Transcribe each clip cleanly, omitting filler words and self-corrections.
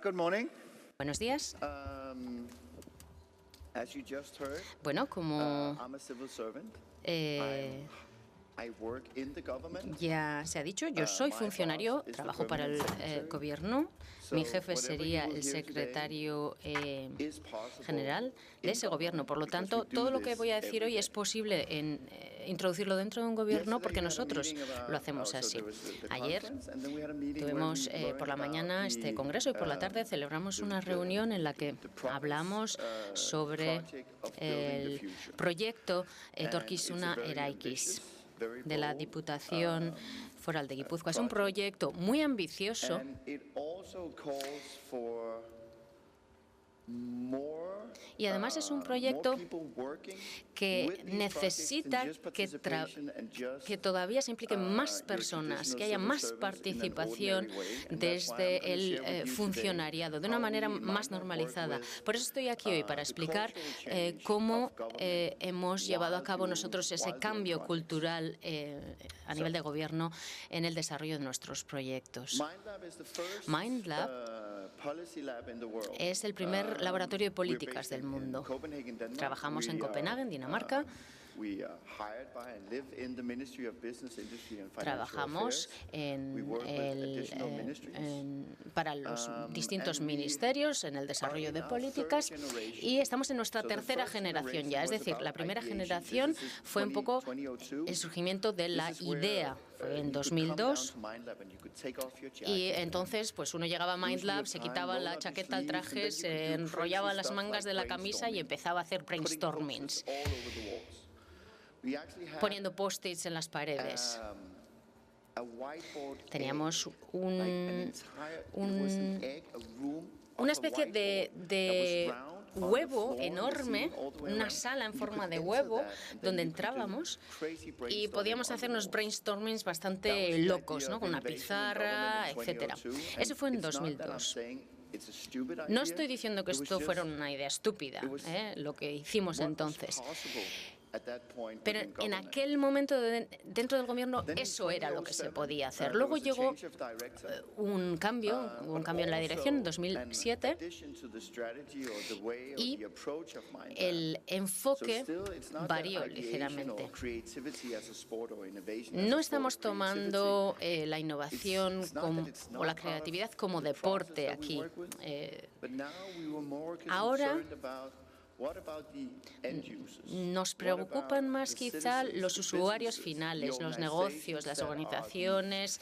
Good morning. Buenos días. As you just heard, Bueno, como I'm a civil servant. I work in the government. ya se ha dicho, yo soy funcionario, trabajo para el gobierno. Mi jefe sería el secretario general de ese gobierno. Por lo tanto, todo lo que voy a decir hoy es posible introducirlo dentro de un gobierno porque nosotros lo hacemos así. Ayer tuvimos por la mañana este congreso y por la tarde celebramos una reunión en la que hablamos sobre el proyecto Etorkizuna Eraikis de la Diputación Foral de Guipúzcoa. Es un proyecto muy ambicioso y además es un proyecto que necesita que todavía se impliquen más personas, que haya más participación desde el funcionariado, de una manera más normalizada. Por eso estoy aquí hoy, para explicar cómo hemos llevado a cabo nosotros ese cambio cultural a nivel de gobierno en el desarrollo de nuestros proyectos. MindLab es el primer laboratorio de políticas del mundo. Trabajamos en Copenhague, en Dinamarca. Trabajamos para los distintos ministerios en el desarrollo de políticas y estamos en nuestra tercera generación ya. Es decir, la primera generación fue un poco el surgimiento de la idea. Fue en 2002 y entonces pues uno llegaba a MindLab, se quitaba la chaqueta, el traje, se enrollaba las mangas de la camisa y empezaba a hacer brainstormings, poniendo post-its en las paredes. Teníamos una especie de huevo enorme, una sala en forma de huevo donde entrábamos y podíamos hacernos brainstormings bastante locos, ¿no? Con una pizarra, etcétera. Eso fue en 2002. No estoy diciendo que esto fuera una idea estúpida, lo que hicimos entonces. Pero en aquel momento, dentro del gobierno, eso era lo que se podía hacer. Luego llegó un cambio en la dirección en 2007 y el enfoque varió ligeramente. No estamos tomando la innovación o la creatividad como deporte aquí. Ahora nos preocupan más quizá los usuarios finales, los negocios, las organizaciones,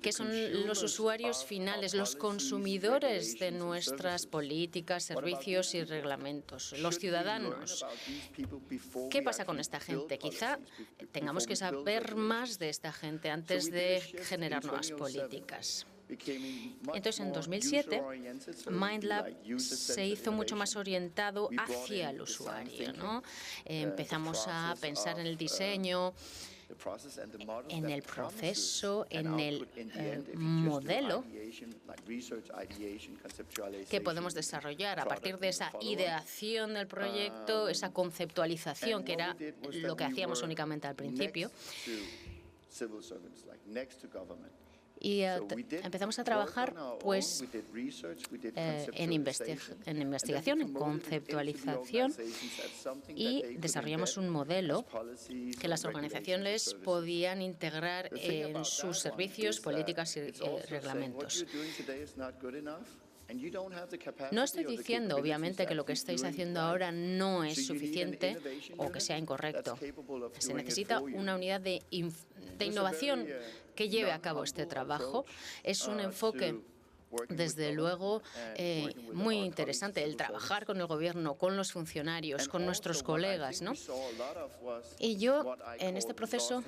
que son los usuarios finales, los consumidores de nuestras políticas, servicios y reglamentos, los ciudadanos. ¿Qué pasa con esta gente? Quizá tengamos que saber más de esta gente antes de generar nuevas políticas. Entonces, en 2007, MindLab se hizo mucho más orientado hacia el usuario, ¿no? Empezamos a pensar en el diseño, en el proceso, en el modelo que podemos desarrollar a partir de esa ideación del proyecto, esa conceptualización, que era lo que hacíamos únicamente al principio. Y empezamos a trabajar pues, en investigación, en conceptualización y desarrollamos un modelo que las organizaciones podían integrar en sus servicios, políticas y reglamentos. No estoy diciendo, obviamente, que lo que estáis haciendo ahora no es suficiente o que sea incorrecto. Se necesita una unidad de innovación que lleve a cabo este trabajo. Es un enfoque, desde luego, muy interesante, el trabajar con el gobierno, con los funcionarios, con nuestros colegas, ¿no? Y yo, en este proceso,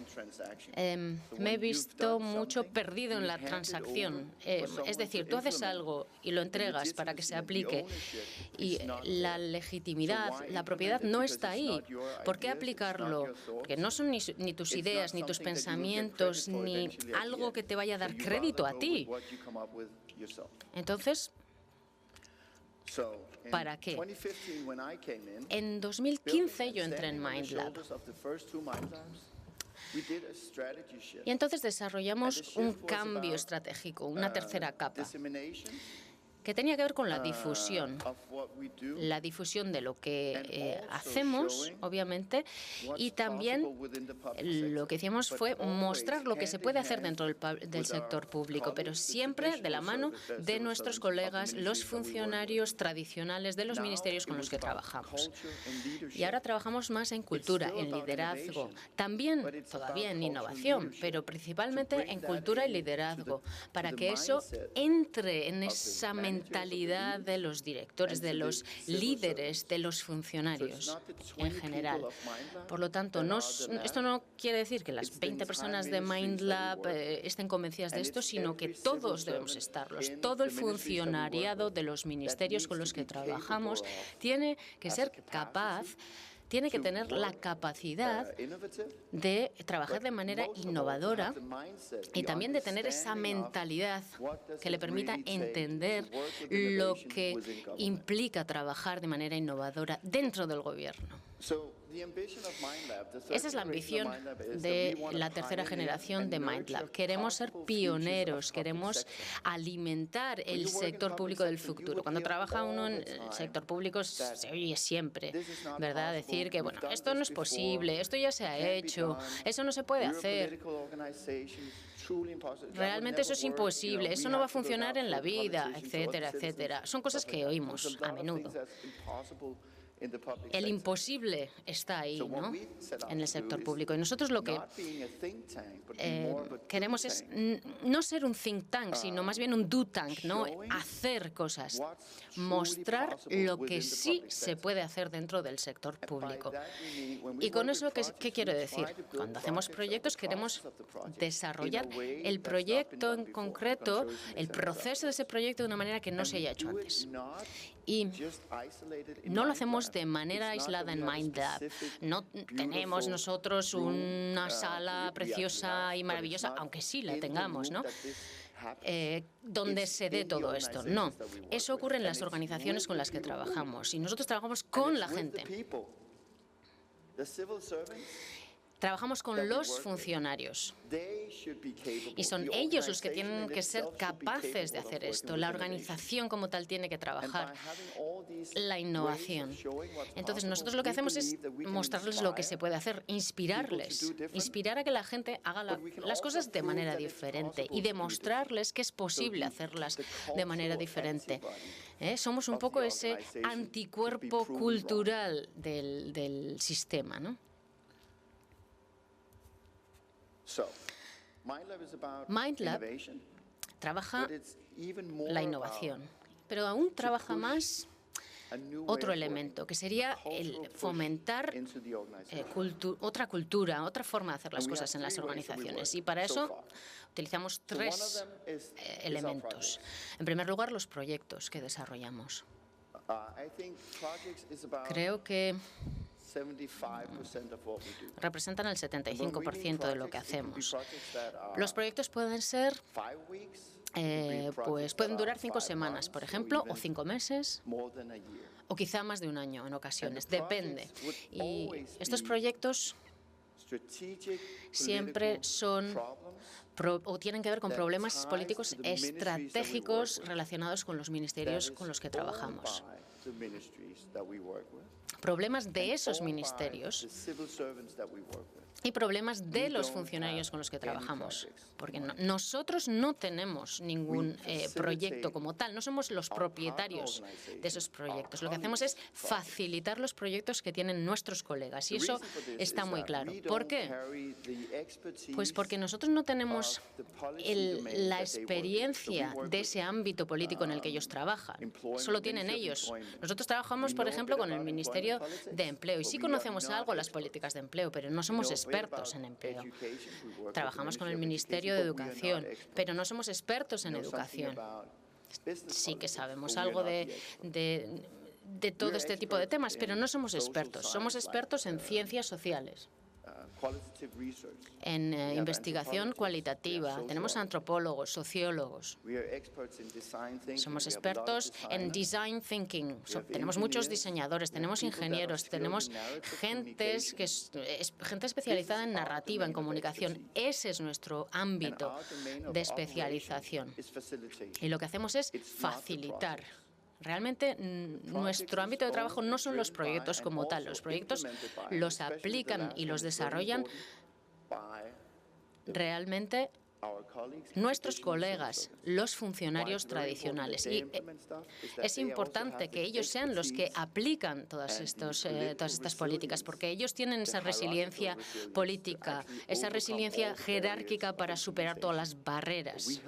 me he visto mucho perdido en la transacción. Es decir, tú haces algo y lo entregas para que se aplique y la legitimidad, la propiedad no está ahí. ¿Por qué aplicarlo? Porque no son ni tus ideas, ni tus pensamientos, ni algo que te vaya a dar crédito a ti. Entonces, ¿para qué? En 2015 yo entré en MindLab. Y entonces desarrollamos un cambio estratégico, una tercera capa, que tenía que ver con la difusión de lo que hacemos, obviamente, y también lo que hicimos fue mostrar lo que se puede hacer dentro del sector público, pero siempre de la mano de nuestros colegas, los funcionarios tradicionales de los ministerios con los que trabajamos. Y ahora trabajamos más en cultura, en liderazgo, también todavía en innovación, pero principalmente en cultura y liderazgo, para que eso entre en esa mentalidad de los directores, de los líderes, de los funcionarios en general. Por lo tanto, esto no quiere decir que las 20 personas de MindLab estén convencidas de esto, sino que todos debemos estarlos. Todo el funcionariado de los ministerios con los que trabajamos tiene que ser capaz, tiene que tener la capacidad de trabajar de manera innovadora y también de tener esa mentalidad que le permita entender lo que implica trabajar de manera innovadora dentro del gobierno. Esa es la ambición de la tercera generación de MindLab. Queremos ser pioneros, queremos alimentar el sector público del futuro. Cuando trabaja uno en el sector público se oye siempre, ¿verdad? Decir que, bueno, esto no es posible, esto ya se ha hecho, eso no se puede hacer. Realmente eso es imposible, eso no va a funcionar en la vida, etcétera, etcétera. Son cosas que oímos a menudo. El imposible está ahí, ¿no?, en el sector público. Y nosotros lo que queremos es no ser un think tank, sino más bien un do tank, ¿no? Hacer cosas, mostrar lo que sí se puede hacer dentro del sector público. Y con eso, ¿qué quiero decir? Cuando hacemos proyectos queremos desarrollar el proyecto en concreto, el proceso de ese proyecto de una manera que no se haya hecho antes. Y no lo hacemos de manera aislada en MindLab. No tenemos nosotros una sala preciosa y maravillosa, aunque sí la tengamos, ¿no?, donde se dé todo esto. No, eso ocurre en las organizaciones con las que trabajamos y nosotros trabajamos con la gente. Trabajamos con los funcionarios y son ellos los que tienen que ser capaces de hacer esto. La organización como tal tiene que trabajar la innovación. Entonces nosotros lo que hacemos es mostrarles lo que se puede hacer, inspirarles, inspirar a que la gente haga las cosas de manera diferente y demostrarles que es posible hacerlas de manera diferente. Somos un poco ese anticuerpo cultural del sistema, ¿no? MindLab trabaja la innovación, pero aún trabaja más otro elemento, que sería el fomentar otra cultura, otra forma de hacer las cosas en las organizaciones. Y para eso utilizamos tres elementos. En primer lugar, los proyectos que desarrollamos. Creo que representan el 75% de lo que hacemos. Los proyectos pueden ser, pues pueden durar 5 semanas, por ejemplo, o 5 meses, o quizá más de un año en ocasiones, depende. Y estos proyectos siempre son o tienen que ver con problemas políticos estratégicos relacionados con los ministerios con los que trabajamos. Problemas de esos ministerios y problemas de los funcionarios con los que trabajamos. Porque nosotros no tenemos ningún proyecto como tal, no somos los propietarios de esos proyectos. Lo que hacemos es facilitar los proyectos que tienen nuestros colegas y eso está muy claro. ¿Por qué? Pues porque nosotros no tenemos la experiencia de ese ámbito político en el que ellos trabajan. Eso lo tienen ellos. Nosotros trabajamos, por ejemplo, con el Ministerio de Empleo y sí conocemos algo las políticas de empleo, pero no somos expertos en empleo. Trabajamos con el Ministerio de Educación, pero no somos expertos en educación. Sí que sabemos algo de todo este tipo de temas, pero no somos expertos. Somos expertos en ciencias sociales. en investigación cualitativa, tenemos antropólogos, sociólogos. Somos expertos en design thinking. Tenemos muchos diseñadores, tenemos ingenieros, tenemos gente especializada en narrativa, en comunicación. Ese es nuestro ámbito de especialización. Y lo que hacemos es facilitar. Realmente, nuestro ámbito de trabajo no son los proyectos como tal. Los proyectos los aplican y los desarrollan realmente nuestros colegas, los funcionarios tradicionales. Y es importante que ellos sean los que aplican todas estas políticas, porque ellos tienen esa resiliencia política, esa resiliencia jerárquica para superar todas las barreras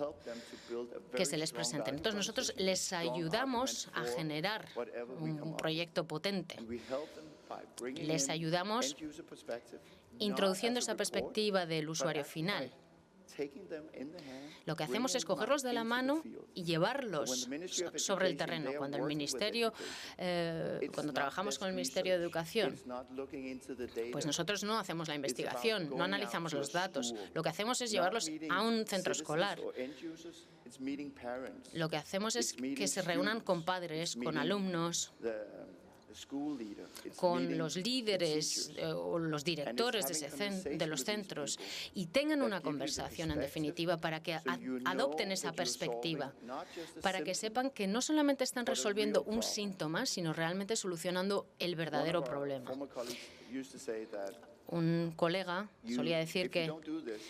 que se les presenten. Entonces, nosotros les ayudamos a generar un proyecto potente. Les ayudamos introduciendo esa perspectiva del usuario final. Lo que hacemos es cogerlos de la mano y llevarlos sobre el terreno. Cuando trabajamos con el Ministerio de Educación, pues nosotros no hacemos la investigación, no analizamos los datos. Lo que hacemos es llevarlos a un centro escolar. Lo que hacemos es que se reúnan con padres, con alumnos, con los líderes o los directores de los centros y tengan una conversación, en definitiva, para que adopten esa perspectiva, para que sepan que no solamente están resolviendo un síntoma, sino realmente solucionando el verdadero problema. Un colega solía decir que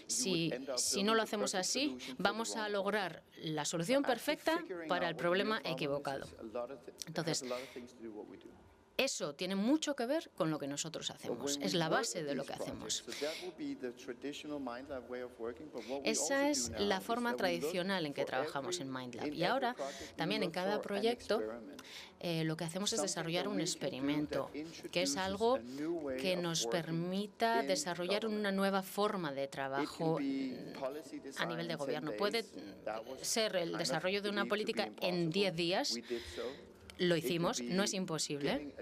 si no lo hacemos así, vamos a lograr la solución perfecta para el problema equivocado. Entonces, eso tiene mucho que ver con lo que nosotros hacemos. Es la base de lo que hacemos. Esa es la forma tradicional en que trabajamos en MindLab. Y ahora, también en cada proyecto, lo que hacemos es desarrollar un experimento, que es algo que nos permita desarrollar una nueva forma de trabajo a nivel de gobierno. Puede ser el desarrollo de una política en 10 días. Lo hicimos, no es imposible.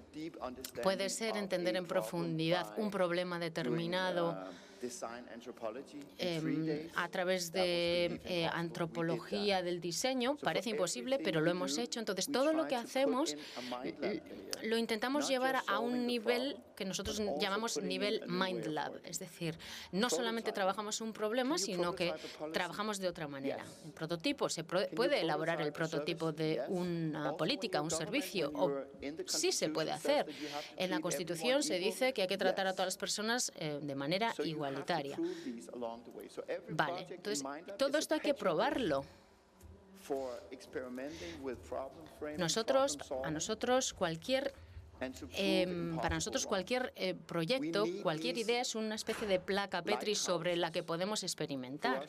Puede ser entender en profundidad un problema determinado a través de antropología del diseño. Parece imposible, pero lo hemos hecho. Entonces, todo lo que hacemos lo intentamos llevar a un nivel que nosotros llamamos nivel MindLab. Es decir, no solamente trabajamos un problema, sino que trabajamos de otra manera. El prototipo, se puede elaborar el prototipo de una política, un servicio, o sí se puede hacer. En la Constitución se dice que hay que tratar a todas las personas de manera igualitaria. Vale, entonces todo esto hay que probarlo. Para nosotros cualquier proyecto, cualquier idea es una especie de placa Petri sobre la que podemos experimentar.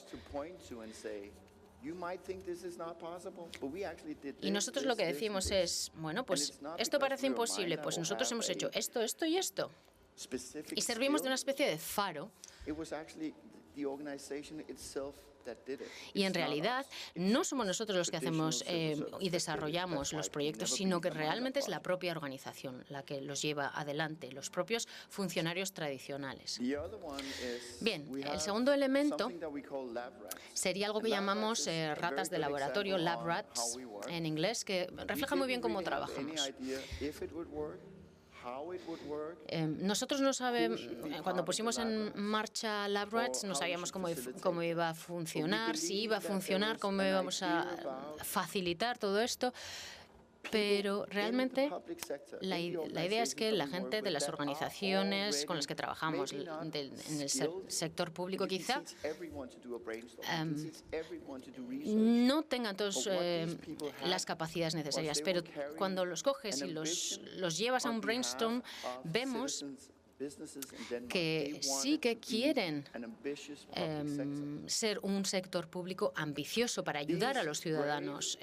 Y nosotros lo que decimos es, bueno, pues esto parece imposible, pues nosotros hemos hecho esto, esto y esto. Y servimos de una especie de faro. Y en realidad no somos nosotros los que hacemos y desarrollamos los proyectos, sino que realmente es la propia organización la que los lleva adelante, los propios funcionarios tradicionales. Bien, el segundo elemento sería algo que llamamos ratas de laboratorio, lab rats en inglés, que refleja muy bien cómo trabajamos. Nosotros no sabemos, cuando pusimos en marcha Lab Rats, no sabíamos cómo iba a funcionar, si iba a funcionar, cómo íbamos a facilitar todo esto. Pero realmente la idea es que la gente de las organizaciones con las que trabajamos, en el sector público quizá, no tengan todas las capacidades necesarias, pero cuando los coges y los llevas a un brainstorm, vemos que sí que quieren ser un sector público ambicioso para ayudar a los ciudadanos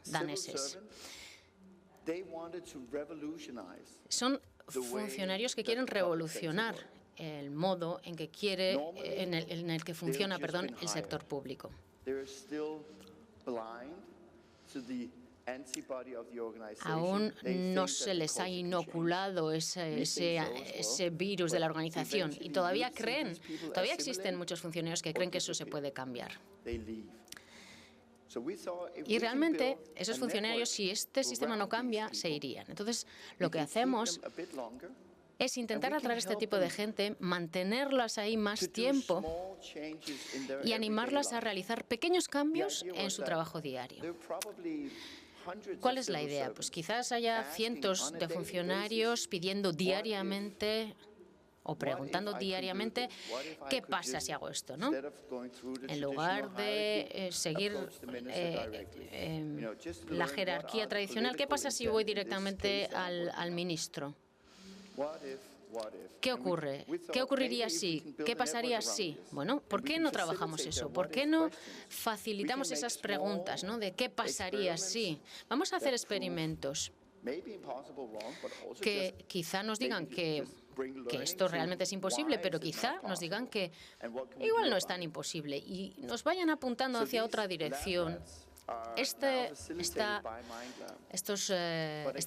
daneses. Son funcionarios que quieren revolucionar el modo en el que funciona, el sector público. aún no se les ha inoculado ese virus de la organización y todavía existen muchos funcionarios que creen que eso se puede cambiar. Y realmente esos funcionarios, si este sistema no cambia, se irían. Entonces, lo que hacemos es intentar atraer a este tipo de gente, mantenerlas ahí más tiempo y animarlas a realizar pequeños cambios en su trabajo diario. ¿Cuál es la idea? Pues quizás haya cientos de funcionarios pidiendo diariamente o preguntando diariamente qué pasa si hago esto, ¿no? En lugar de seguir la jerarquía tradicional, ¿qué pasa si voy directamente al ministro? ¿Qué ocurre? ¿Qué ocurriría si? ¿Qué pasaría si? Bueno, ¿por qué no trabajamos eso? ¿Por qué no facilitamos esas preguntas, ¿no? De qué pasaría si. Vamos a hacer experimentos que quizá nos digan que esto realmente es imposible, pero quizá nos digan que igual no es tan imposible y nos vayan apuntando hacia otra dirección. Estas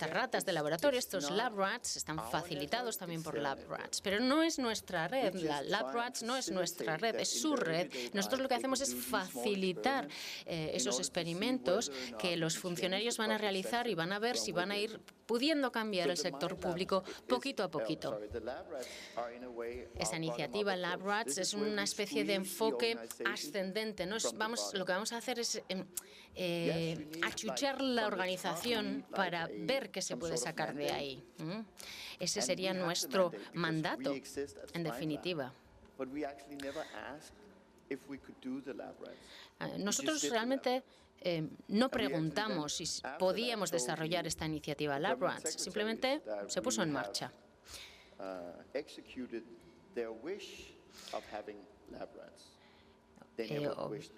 ratas de laboratorio, estos lab rats, están facilitados también por lab rats, pero no es nuestra red. La lab rats no es nuestra red, es su red. Nosotros lo que hacemos es facilitar esos experimentos que los funcionarios van a realizar y van a ver si van a ir pudiendo cambiar el sector público poquito a poquito. Esa iniciativa Lab Rats es una especie de enfoque ascendente, ¿no? Lo que vamos a hacer es achuchar la organización para ver qué se puede sacar de ahí. Ese sería nuestro mandato, en definitiva. Nosotros realmente no preguntamos si podíamos desarrollar esta iniciativa Lab Rats, simplemente se puso en marcha.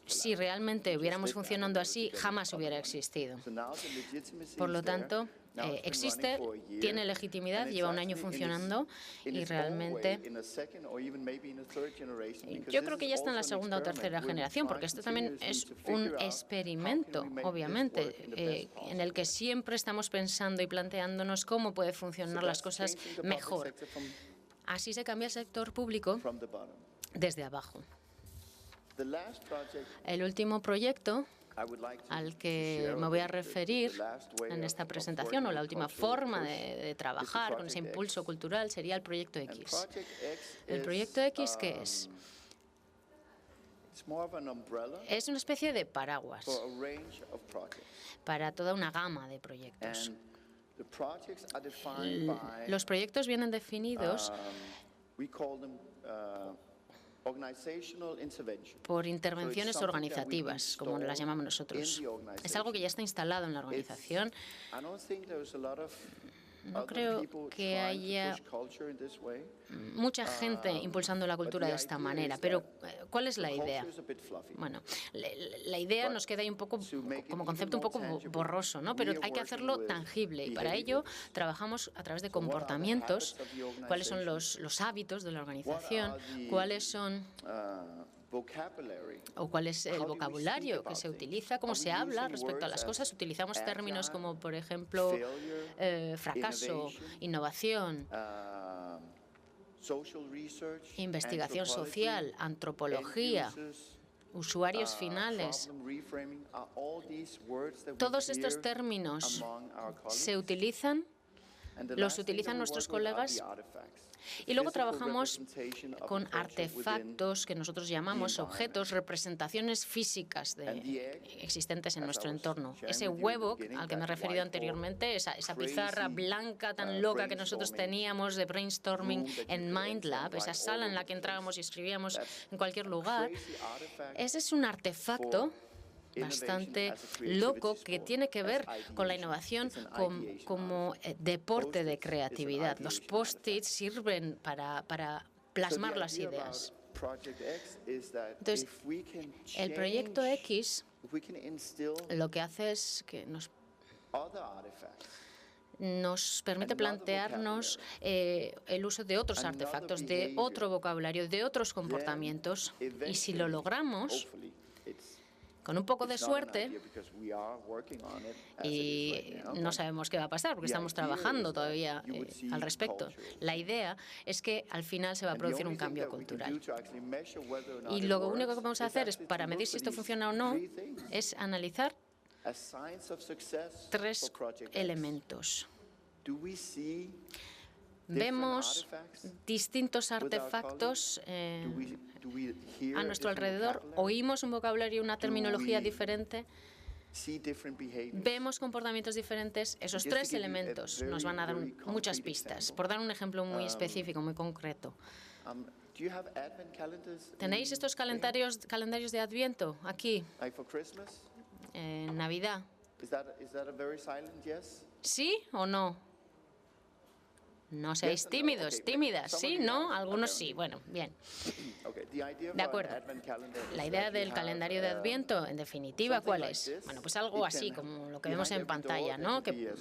Si realmente hubiéramos funcionando así, jamás hubiera existido. Por lo tanto, existe, tiene legitimidad, lleva un año funcionando y realmente yo creo que ya está en la segunda o tercera generación, porque esto también es un experimento, obviamente, en el que siempre estamos pensando y planteándonos cómo pueden funcionar las cosas mejor. Así se cambia el sector público desde abajo. El último proyecto al que me voy a referir en esta presentación, o la última forma de trabajar con ese impulso cultural, sería el Proyecto X. ¿El Proyecto X qué es? Es una especie de paraguas para toda una gama de proyectos. Los proyectos vienen definidos por intervenciones organizativas, como las llamamos nosotros. Es algo que ya está instalado en la organización. No creo que haya mucha gente impulsando la cultura de esta manera, pero ¿cuál es la idea? Bueno, la idea nos queda ahí un poco, como concepto un poco borroso, ¿no? Pero hay que hacerlo tangible y para ello trabajamos a través de comportamientos, cuáles son los hábitos de la organización, cuáles son o cuál es el vocabulario que se utiliza, cómo se habla respecto a las cosas. Utilizamos términos como, por ejemplo, fracaso, innovación, investigación social, antropología, usuarios finales. Todos estos términos los utilizan nuestros colegas. Y luego trabajamos con artefactos que nosotros llamamos objetos, representaciones físicas existentes en nuestro entorno. Ese huevo al que me he referido anteriormente, esa pizarra blanca tan loca que nosotros teníamos de brainstorming en MindLab, esa sala en la que entrábamos y escribíamos en cualquier lugar, ese es un artefacto bastante loco que tiene que ver con la innovación como deporte de creatividad. Los post-its sirven para plasmar las ideas. Entonces, el Proyecto X lo que hace es que nos permite plantearnos el uso de otros artefactos, de otro vocabulario, de otros comportamientos, y si lo logramos, Con un poco de suerte, y no sabemos qué va a pasar porque estamos trabajando todavía al respecto. La idea es que al final se va a producir un cambio cultural. Y lo único que vamos a hacer es, para medir si esto funciona o no, es analizar 3 elementos. Vemos distintos artefactos a nuestro alrededor, oímos un vocabulario, una terminología diferente, vemos comportamientos diferentes. Esos 3 elementos nos van a dar muchas pistas. Por dar un ejemplo muy específico, muy concreto. ¿Tenéis estos calendarios de Adviento aquí? En Navidad. ¿Sí o no? No seáis tímidos, tímidas. ¿Sí? ¿No? Algunos sí. Bueno, bien. De acuerdo. La idea del calendario de Adviento, en definitiva, ¿cuál es? Bueno, pues algo así como lo que vemos en pantalla, ¿no? Que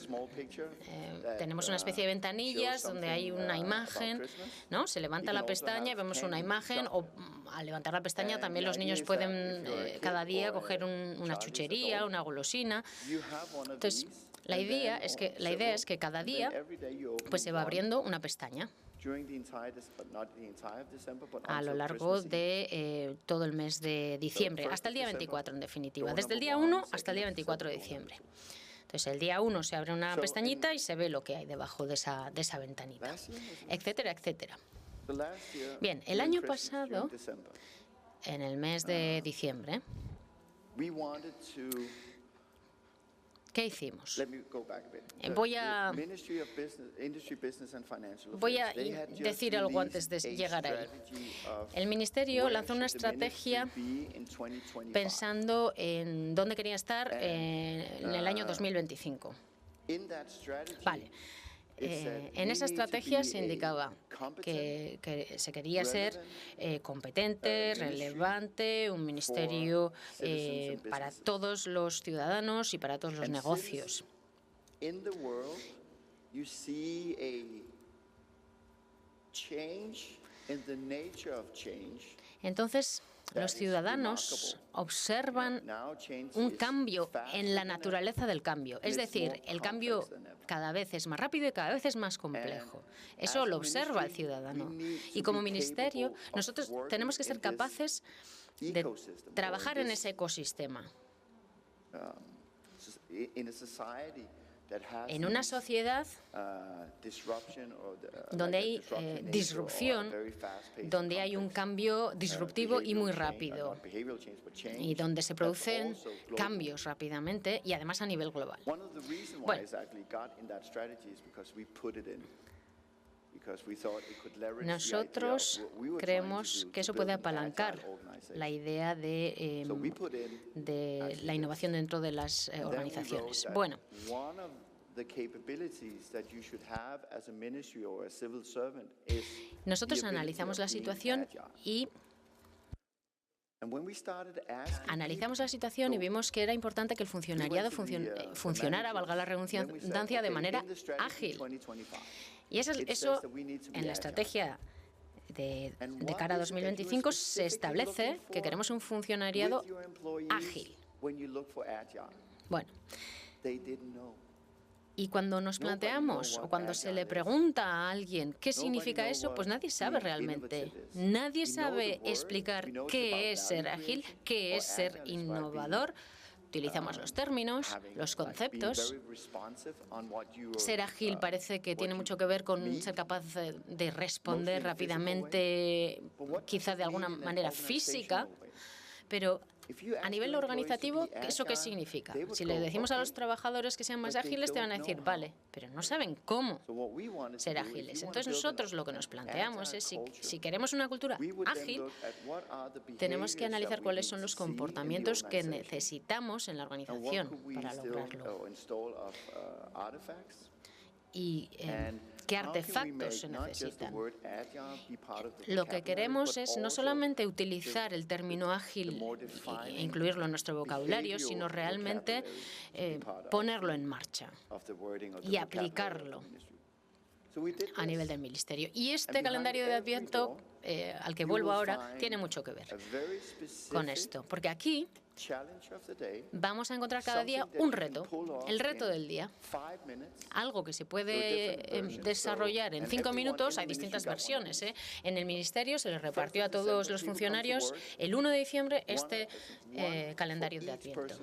tenemos una especie de ventanillas donde hay una imagen, ¿no? Se levanta la pestaña y vemos una imagen, o al levantar la pestaña también los niños pueden cada día coger una chuchería, una golosina. Entonces, la idea es que cada día pues se va abriendo una pestaña a lo largo de todo el mes de diciembre, hasta el día 24 en definitiva, desde el día 1 hasta el día 24 de diciembre. Entonces, el día 1 se abre una pestañita y se ve lo que hay debajo de esa ventanita, etcétera, etcétera. Bien, el año pasado, en el mes de diciembre, ¿qué hicimos? Voy a decir algo antes de llegar ahí. El Ministerio lanzó una estrategia pensando en dónde quería estar en el año 2025. Vale. En esa estrategia se indicaba que se quería ser competente, relevante, un ministerio para todos los ciudadanos y para todos los negocios. Entonces, los ciudadanos observan un cambio en la naturaleza del cambio. Es decir, el cambio cada vez es más rápido y cada vez es más complejo. Eso lo observa el ciudadano. Y como ministerio, nosotros tenemos que ser capaces de trabajar en ese ecosistema. En una sociedad donde hay disrupción, donde hay un cambio disruptivo y muy rápido, y donde se producen cambios rápidamente y además a nivel global. Bueno, nosotros creemos que eso puede apalancar la idea de la innovación dentro de las organizaciones. Bueno, nosotros analizamos la situación y vimos que era importante que el funcionariado funcionara, valga la redundancia, de manera ágil. Y eso en la estrategia de cara a 2025 se establece que queremos un funcionariado ágil. Bueno, y cuando nos planteamos o cuando se le pregunta a alguien qué significa eso, pues nadie sabe realmente. Nadie sabe explicar qué es ser ágil, qué es ser innovador. Utilizamos los términos, los conceptos. Ser ágil parece que tiene mucho que ver con ser capaz de responder rápidamente, quizá de alguna manera física, pero a nivel organizativo, ¿eso qué significa? Si le decimos a los trabajadores que sean más ágiles, te van a decir, vale, pero no saben cómo ser ágiles. Entonces nosotros lo que nos planteamos es, si queremos una cultura ágil, tenemos que analizar cuáles son los comportamientos que necesitamos en la organización para lograrlo. Y qué artefactos se necesitan. Lo que queremos es no solamente utilizar el término ágil e incluirlo en nuestro vocabulario, sino realmente ponerlo en marcha y aplicarlo a nivel del ministerio. Y este calendario de Adviento, al que vuelvo ahora, tiene mucho que ver con esto, porque aquí Vamos a encontrar cada día un reto, el reto del día. Algo que se puede desarrollar en 5 minutos. Hay distintas versiones, ¿eh? En el Ministerio se les repartió a todos los funcionarios el 1 de diciembre este calendario de Adviento.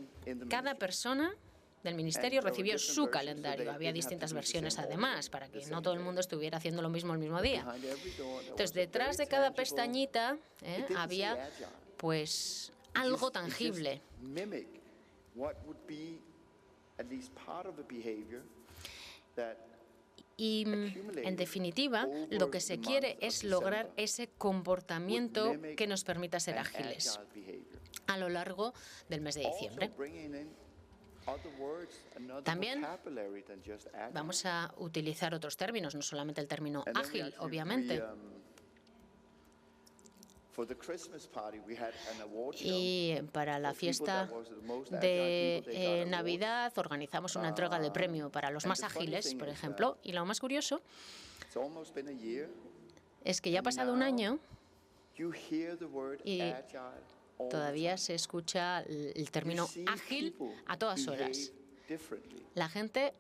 Cada persona del Ministerio recibió su calendario. Había distintas versiones además, para que no todo el mundo estuviera haciendo lo mismo el mismo día. Entonces, detrás de cada pestañita había, pues, algo tangible. Y, en definitiva, lo que se quiere es lograr ese comportamiento que nos permita ser ágiles a lo largo del mes de diciembre. También vamos a utilizar otros términos, no solamente el término ágil, obviamente. Y para la fiesta de Navidad organizamos una entrega de premio para los más ágiles, por ejemplo. Y lo más curioso es que ya ha pasado un año y todavía se escucha el término ágil a todas horas. La gente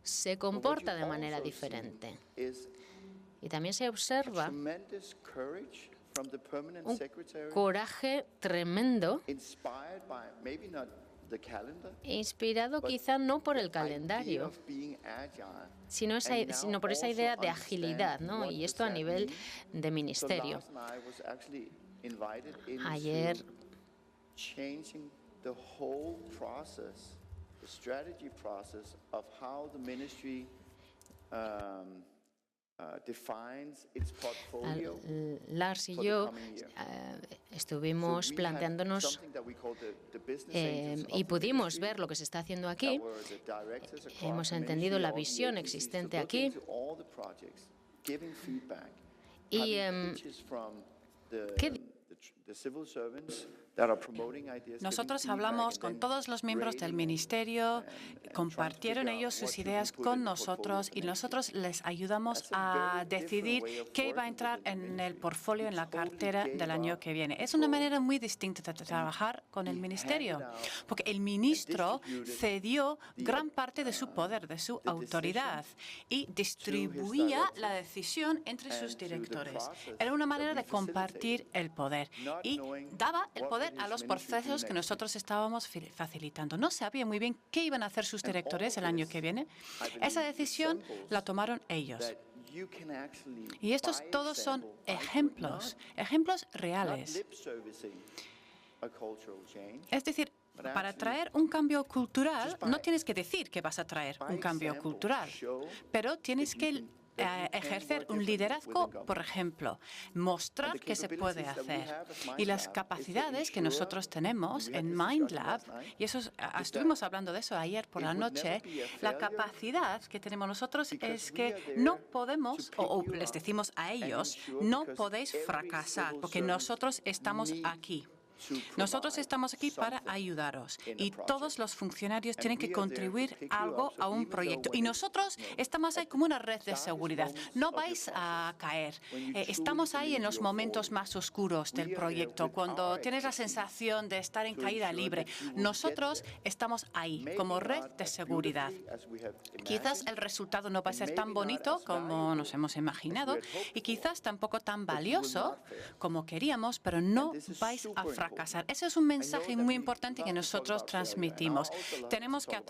se comporta de manera diferente. Y también se observa un coraje tremendo, inspirado quizá no por el calendario, sino por esa idea de agilidad, ¿no? Y esto a nivel de ministerio. Ayer Lars y yo estuvimos planteándonos y pudimos ver lo que se está haciendo aquí. Hemos entendido la visión existente aquí y nosotros hablamos con todos los miembros del ministerio, compartieron ellos sus ideas con nosotros y nosotros les ayudamos a decidir qué va a entrar en el portfolio, en la cartera del año que viene. Es una manera muy distinta de trabajar con el ministerio, porque el ministro cedió gran parte de su poder, de su autoridad y distribuía la decisión entre sus directores. Era una manera de compartir el poder y daba el poder a los procesos que nosotros estábamos facilitando. No sabía muy bien qué iban a hacer sus directores el año que viene. Esa decisión la tomaron ellos. Y estos todos son ejemplos reales. Es decir, para traer un cambio cultural, no tienes que decir que vas a traer un cambio cultural, pero tienes que ejercer un liderazgo, por ejemplo, mostrar que se puede hacer. Y las capacidades que nosotros tenemos en MindLab, y eso estuvimos hablando de eso ayer por la noche, la capacidad que tenemos nosotros es que no podemos, o les decimos a ellos, no podéis fracasar, porque nosotros estamos aquí. Nosotros estamos aquí para ayudaros y todos los funcionarios tienen que contribuir algo a un proyecto. Y nosotros estamos ahí como una red de seguridad. No vais a caer. Estamos ahí en los momentos más oscuros del proyecto, cuando tienes la sensación de estar en caída libre. Nosotros estamos ahí como red de seguridad. Quizás el resultado no va a ser tan bonito como nos hemos imaginado y quizás tampoco tan valioso como queríamos, pero no vais a fracasar. Ese es un mensaje muy importante que nosotros transmitimos. Tenemos que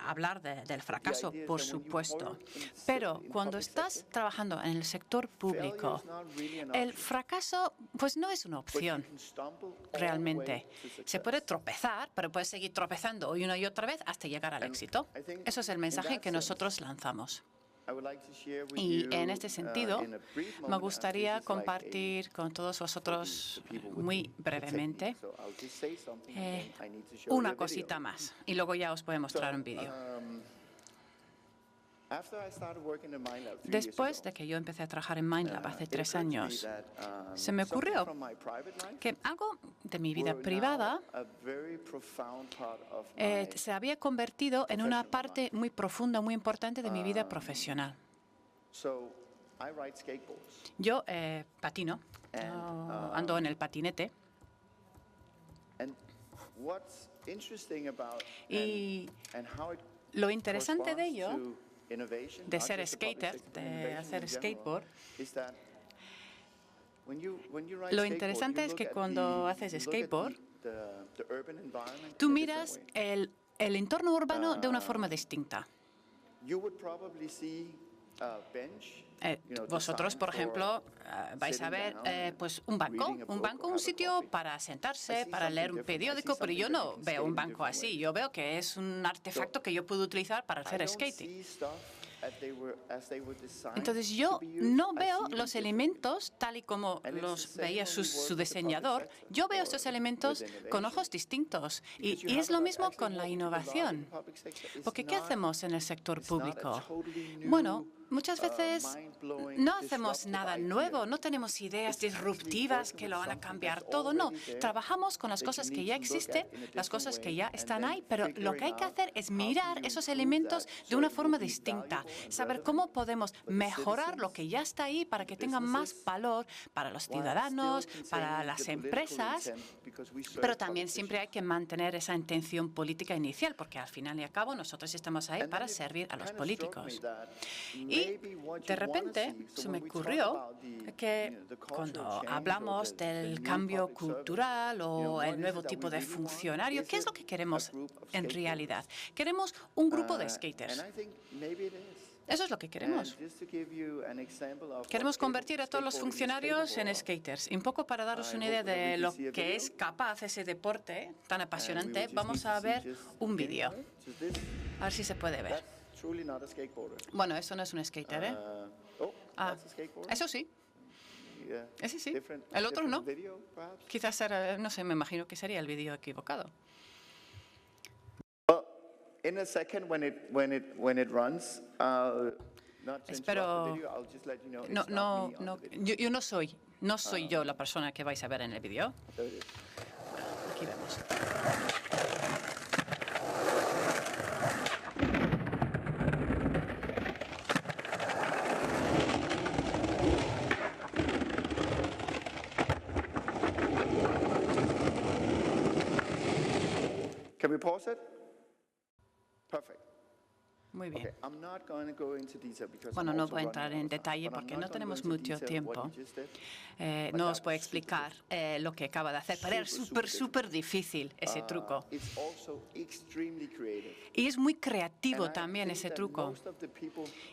hablar del fracaso, por supuesto, pero cuando estás trabajando en el sector público, el fracaso pues no es una opción realmente. Se puede tropezar, pero puedes seguir tropezando una y otra vez hasta llegar al éxito. Eso es el mensaje que nosotros lanzamos. Y en este sentido, me gustaría compartir con todos vosotros muy brevemente una cosita más. Y luego ya os voy a mostrar un vídeo. Después de que yo empecé a trabajar en MindLab hace 3 años, se me ocurrió que algo de mi vida privada se había convertido en una parte muy profunda, muy importante de mi vida profesional. Yo patino, ando en el patinete. Y lo interesante de ello, de ser skater, de hacer skateboard, lo interesante es que cuando haces skateboard, tú miras el entorno urbano de una forma distinta. Vosotros, por ejemplo, vais a ver pues un banco, un sitio para sentarse, para leer un periódico, pero yo no veo un banco así. Yo veo que es un artefacto que yo puedo utilizar para hacer skating. Entonces yo no veo los elementos tal y como los veía su diseñador. Yo veo estos elementos con ojos distintos. Y es lo mismo con la innovación. Porque ¿qué hacemos en el sector público? Bueno, muchas veces no hacemos nada nuevo, no tenemos ideas disruptivas que lo van a cambiar todo, no. Trabajamos con las cosas que ya existen, las cosas que ya están ahí, pero lo que hay que hacer es mirar esos elementos de una forma distinta, saber cómo podemos mejorar lo que ya está ahí para que tenga más valor para los ciudadanos, para las empresas, pero también siempre hay que mantener esa intención política inicial, porque al final y al cabo nosotros estamos ahí para servir a los políticos. Y de repente se me ocurrió que cuando hablamos del cambio cultural o el nuevo tipo de funcionario, ¿qué es lo que queremos en realidad? Queremos un grupo de skaters. Eso es lo que queremos. Queremos convertir a todos los funcionarios en skaters. Y un poco para daros una idea de lo que es capaz ese deporte tan apasionante, vamos a ver un vídeo. A ver si se puede ver. Bueno, eso no es un skater, ¿eh? Eso sí. Ese sí. El otro no. Quizás era, no sé, me imagino que sería el vídeo equivocado. Espero. Yo no soy yo la persona que vais a ver en el vídeo. Aquí vemos. Can we pause it? Perfect. Muy bien. Bueno, Bueno, no voy a entrar en detalle porque no tenemos mucho tiempo. No os voy a explicar lo que acaba de hacer, pero es súper difícil ese truco. Y es muy creativo también ese truco.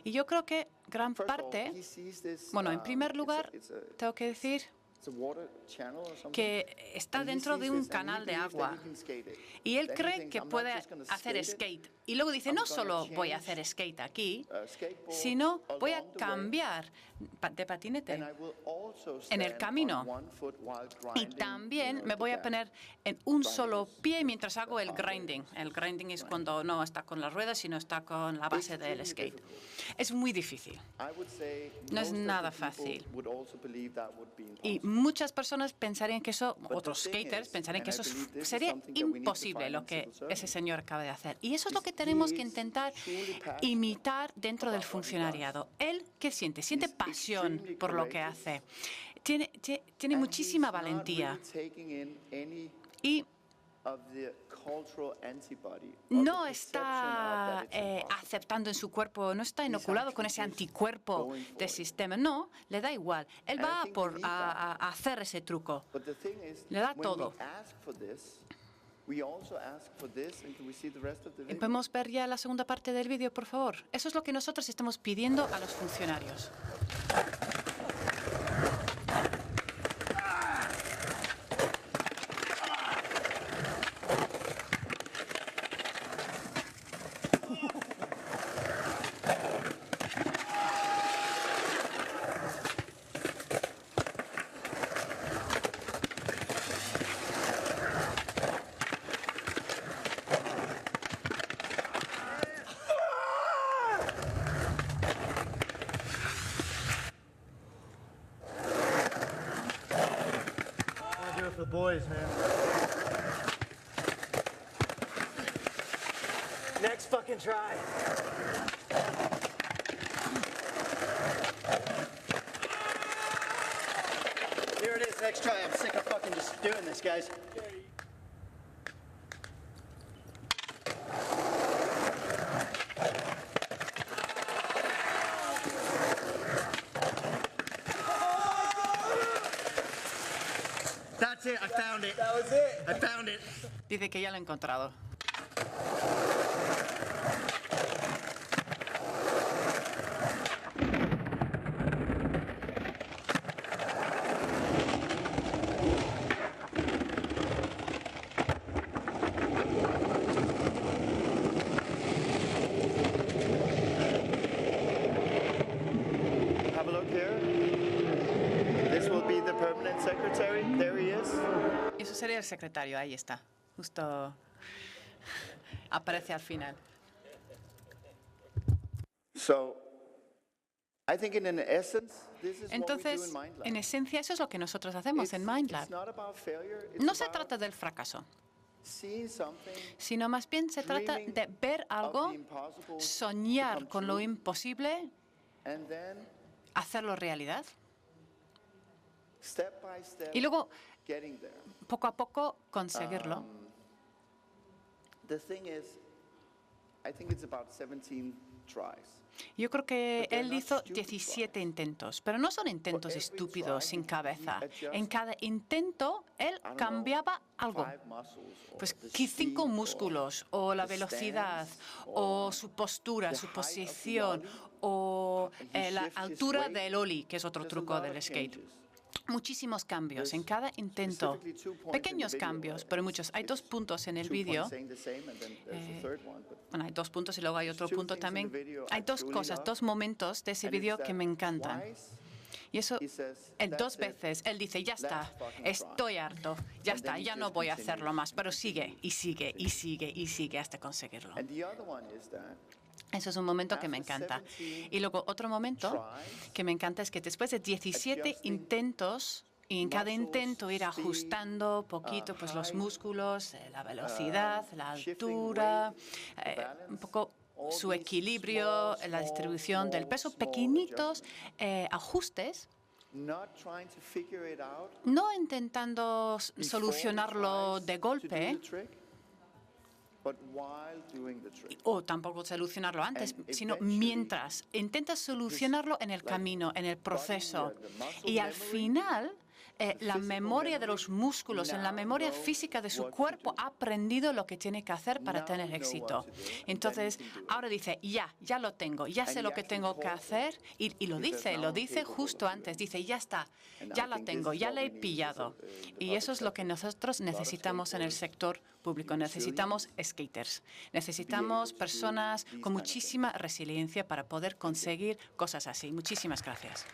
Y yo creo que gran parte, bueno, en primer lugar, tengo que decir que está dentro de un canal de agua y él cree que puede hacer skate. Y luego dice, no solo voy a hacer skate aquí, sino voy a cambiar de patinete en el camino. Y también me voy a poner en un solo pie mientras hago el grinding. El grinding es cuando no está con las ruedas, sino está con la base del skate. Es muy difícil. No es nada fácil. Y muchas personas pensarían que eso, otros skaters pensarían que eso sería imposible lo que ese señor acaba de hacer. Y eso es lo que tenemos que intentar imitar dentro del funcionariado. Él, ¿qué siente? Siente pasión por lo que hace. Tiene muchísima valentía. Y no está aceptando en su cuerpo, no está inoculado con ese anticuerpo del sistema. No, le da igual. Él va a hacer ese truco. Le da todo. ¿Podemos ver ya la segunda parte del vídeo, por favor? Eso es lo que nosotros estamos pidiendo a los funcionarios. The boys, man. Next fucking try. Here it is, next try. I'm sick of fucking just doing this, guys. I found it. That was it. I found it. Dice que ya lo ha encontrado. Have a look here. This will be the permanent secretary. There he is. Eso sería el secretario, ahí está. Justo aparece al final. So, I think in essence, this is what we do Entonces, in MindLab. en esencia, eso es lo que nosotros hacemos en It's MindLab. not about failure. It's No se about trata del fracaso, seeing something, sino más bien se trata de ver algo, of the impossible soñar become con lo true, imposible, and then hacerlo realidad step by step y luego, getting there. poco a poco, conseguirlo. The thing is, I think it's about 17 tries. Yo creo que But they're él not hizo stupid 17 tries. intentos, pero no son intentos every estúpidos, try, sin cabeza. he adjusts, En cada intento, él I don't know, cambiaba algo. 5 muscles or Pues the 5 speed or músculos, o la the velocidad, stance, o or su postura, the su height of the posición, ollie. o He la shifts his altura weight. del ollie, que es otro There's a truco lot del of skate. changes. Muchísimos cambios en cada intento, Specifically 2 points in pequeños the video, cambios, pero muchos. Hay 2 it's puntos en el 2 vídeo. points saying the same, and then there's a third one, but Bueno, hay 2 puntos y luego hay otro two punto things in the también. video Hay I 2 truly cosas, love, 2 momentos de ese and it's vídeo that que me encantan. twice Y eso, he says, el 2 "That's it. veces, él dice, ya está, Last fucking try." estoy harto, ya And está, then he ya no just voy a continues hacerlo más, pero and sigue, y sigue, y sigue, y sigue hasta conseguirlo. And the other one is that Eso es un momento que me after encanta. 17 Y luego otro momento tries, que me encanta es que después de 17 adjusting intentos, y en cada muscles, intento ir speed, ajustando poquito pues los height, músculos, la velocidad, la shifting altura, weight, the un balance, poco all su these equilibrio, small, la small, distribución del small, peso, small pequeñitos adjustments. ajustes, not trying to figure it out no intentando before solucionarlo he tries de to do golpe, the trick, but while doing the trick. o tampoco solucionarlo antes, And sino eventually, mientras. Intentas solucionarlo en el camino, en el proceso. the muscle Y al memory, final, la physical memoria de los memory, músculos, en la now memoria knows física de su what to cuerpo, do. ha aprendido lo que tiene que hacer para Now tener know éxito. what to do, and then Entonces, he can do it. ahora dice, ya lo tengo, ya And sé he lo que actually tengo que calls it. hacer. Y lo He says, dice, "Now lo I'm dice capable justo of antes. doing Dice, ya está, And ya I la think this tengo, is ya what la we he need in pillado. the Y public eso es lo que sector. nosotros necesitamos en el sector público. Necesitamos skaters. Necesitamos to do personas these con kind of muchísima resiliencia para poder conseguir cosas así. Muchísimas gracias.